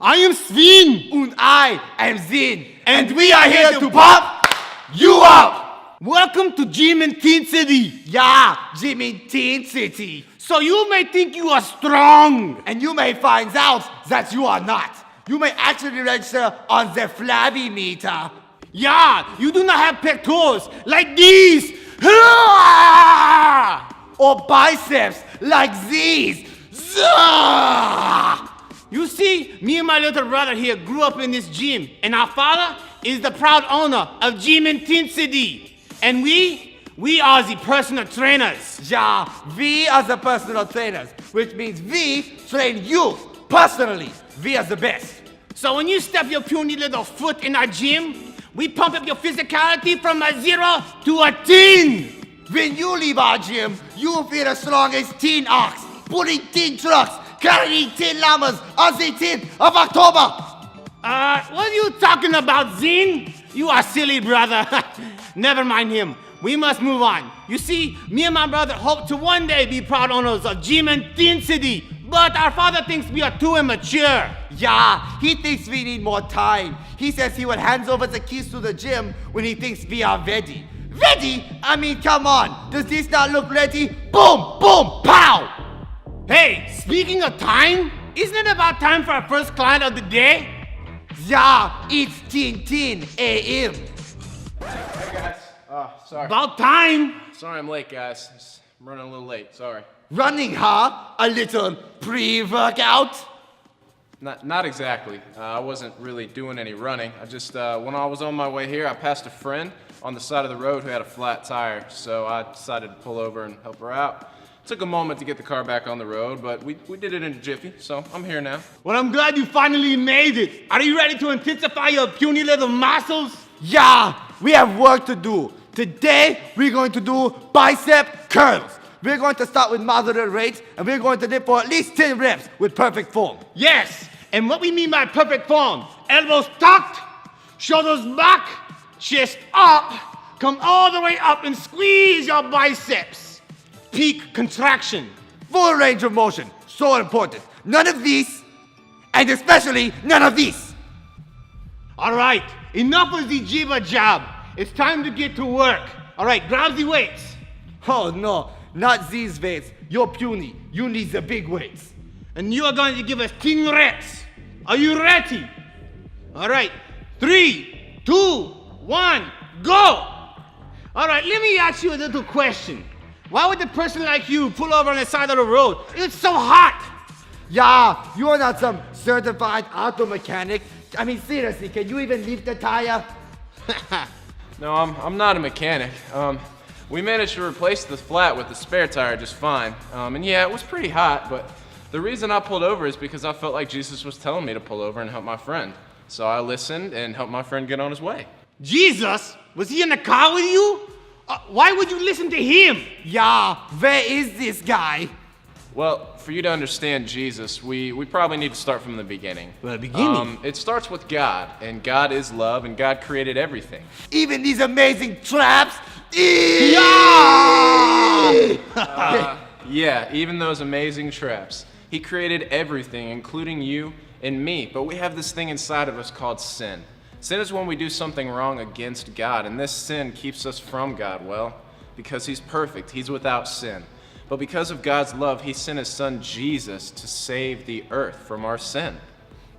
I am Sven. Und I am Zin. And we are here to pop you up. Welcome to InTEnsity. Yeah, InTEnsity. So you may think you are strong. And you may find out that you are not. You may actually register on the flabby meter. Yeah, you do not have pectorals like these. Or biceps like these. You see, me and my little brother here grew up in this gym, and our father is the proud owner of InTEnsity. And we are the personal trainers. Yeah, we are the personal trainers, which means we train you personally. We are the best. So when you step your puny little foot in our gym, we pump up your physicality from a 0 to a 10. When you leave our gym, you will feel as strong as 10 ox, pulling 10 trucks, carrying 10 llamas on the 10th of October. What are you talking about, Zin? You are silly, brother. Never mind him. We must move on. You see, me and my brother hope to one day be proud owners of InTEnsity, but our father thinks we are too immature. Yeah, he thinks we need more time. He says he will hand over the keys to the gym when he thinks we are ready. Ready? I mean, come on. Does this not look ready? Boom, boom, pow! Hey, speaking of time, isn't it about time for our first client of the day? Yeah, it's 10:10 a.m. Hey guys. Sorry. About time. Sorry I'm late, guys. Just running a little late. Sorry. Running, huh? A little pre-workout? Not exactly. I wasn't really doing any running. I just, when I was on my way here, I passed a friend on the side of the road who had a flat tire, so I decided to pull over and help her out. Took a moment to get the car back on the road, but we did it in a jiffy, so I'm here now. Well, I'm glad you finally made it. Are you ready to intensify your puny little muscles? Yeah, we have work to do. Today, we're going to do bicep curls. We're going to start with moderate rates, and we're going to dip for at least 10 reps with perfect form. Yes, and what we mean by perfect form, elbows tucked, shoulders back, chest up, come all the way up and squeeze your biceps. Peak contraction. Full range of motion, so important. None of these, and especially none of these. All right, enough of the jibber jab. It's time to get to work. All right, grab the weights. Oh no, not these weights. You're puny. You need the big weights. And you are going to give us 10 reps. Are you ready? All right, 3, 2, 1, go. All right, let me ask you a little question. Why would a person like you pull over on the side of the road? It's so hot. Yeah, you are not some certified auto mechanic. I mean, seriously, can you even lift the tire? No, I'm not a mechanic. We managed to replace the flat with the spare tire just fine. And yeah, it was pretty hot, but the reason I pulled over is because I felt like Jesus was telling me to pull over and help my friend. So I listened and helped my friend get on his way. Jesus? Was he in the car with you? Why would you listen to him? Yeah, where is this guy? Well, for you to understand Jesus, we probably need to start from the beginning. The beginning? It starts with God, and God is love, and God created everything. Even these amazing traps? Yeah, even those amazing traps. He created everything, including you and me, but we have this thing inside of us called sin. Sin is when we do something wrong against God, and this sin keeps us from God. Well, because He's perfect, He's without sin. But because of God's love, He sent His Son Jesus to save the earth from our sin.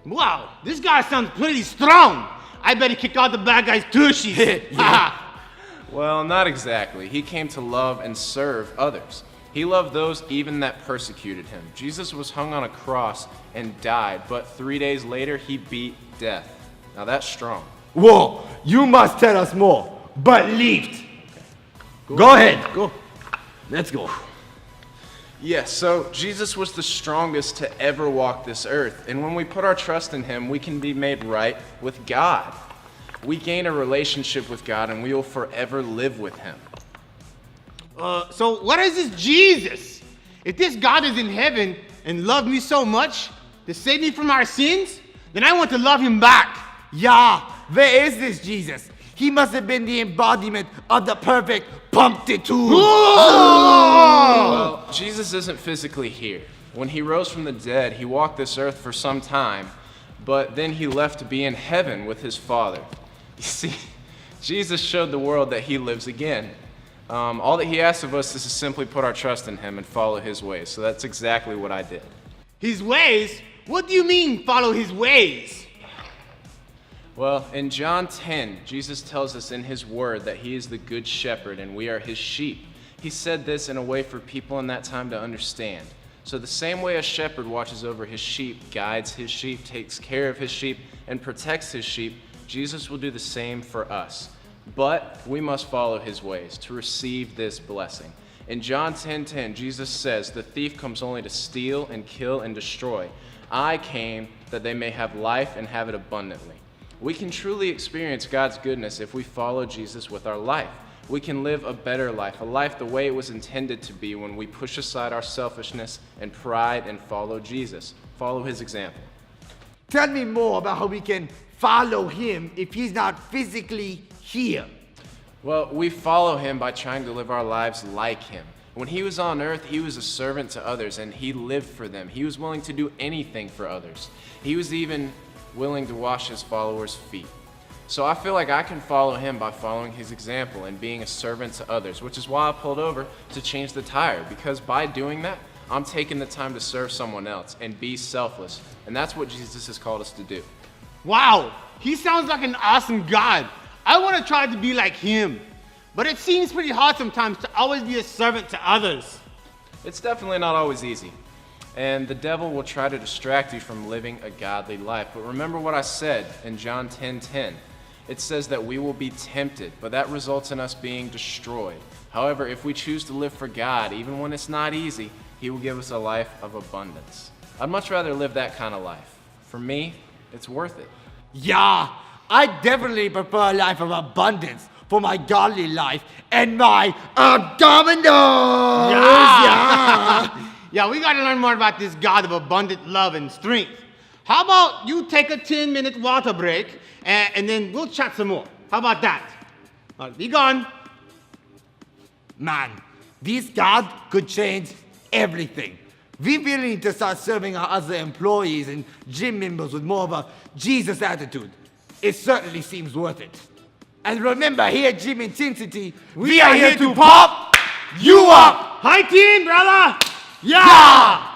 Wow, this guy sounds pretty strong. I better kick out the bad guy's tushies. Well, not exactly. He came to love and serve others. He loved those even that persecuted Him. Jesus was hung on a cross and died, but 3 days later, He beat death. Now that's strong. Whoa, you must tell us more. But lift. Go ahead. Go. Let's go. Yes, so Jesus was the strongest to ever walk this earth. And when we put our trust in Him, we can be made right with God. We gain a relationship with God, and we will forever live with Him. So what is this Jesus? If this God is in heaven and loved me so much to save me from our sins, then I want to love Him back. Yeah, where is this Jesus? He must have been the embodiment of the perfect pumptitude. Well, Jesus isn't physically here. When He rose from the dead, He walked this earth for some time, but then he left to be in heaven with his Father. You see, Jesus showed the world that he lives again. All that he asks of us is to simply put our trust in him and follow his ways. So that's exactly what I did. His ways? What do you mean, follow his ways? Well, in John 10, Jesus tells us in his word that he is the good shepherd and we are his sheep. He said this in a way for people in that time to understand. So the same way a shepherd watches over his sheep, guides his sheep, takes care of his sheep, and protects his sheep, Jesus will do the same for us. But we must follow his ways to receive this blessing. In John 10:10, Jesus says, "The thief comes only to steal and kill and destroy. I came that they may have life and have it abundantly." We can truly experience God's goodness if we follow Jesus with our life. We can live a better life, a life the way it was intended to be when we push aside our selfishness and pride and follow Jesus. Follow his example. Tell me more about how we can follow him if he's not physically here. Well, we follow him by trying to live our lives like him. When he was on earth, he was a servant to others and he lived for them. He was willing to do anything for others. He was even willing to wash his followers' feet. So I feel like I can follow him by following his example and being a servant to others, which is why I pulled over to change the tire, because by doing that, I'm taking the time to serve someone else and be selfless. And that's what Jesus has called us to do. Wow, he sounds like an awesome God. I want to try to be like him. But it seems pretty hard sometimes to always be a servant to others. It's definitely not always easy. And the devil will try to distract you from living a godly life. But remember what I said in John 10:10. It says that we will be tempted, but that results in us being destroyed. However, if we choose to live for God, even when it's not easy, he will give us a life of abundance. I'd much rather live that kind of life. For me, it's worth it. Yeah, I definitely prefer a life of abundance for my godly life and my abdominals. Yeah. Yeah, we got to learn more about this God of abundant love and strength. How about you take a 10-minute water break and then we'll chat some more. How about that? All right, be gone. Man, this God could change everything. We really need to start serving our other employees and gym members with more of a Jesus attitude. It certainly seems worth it. And remember, here at InTENsity, we are here to pop you up. Hi, team, brother. Yeah!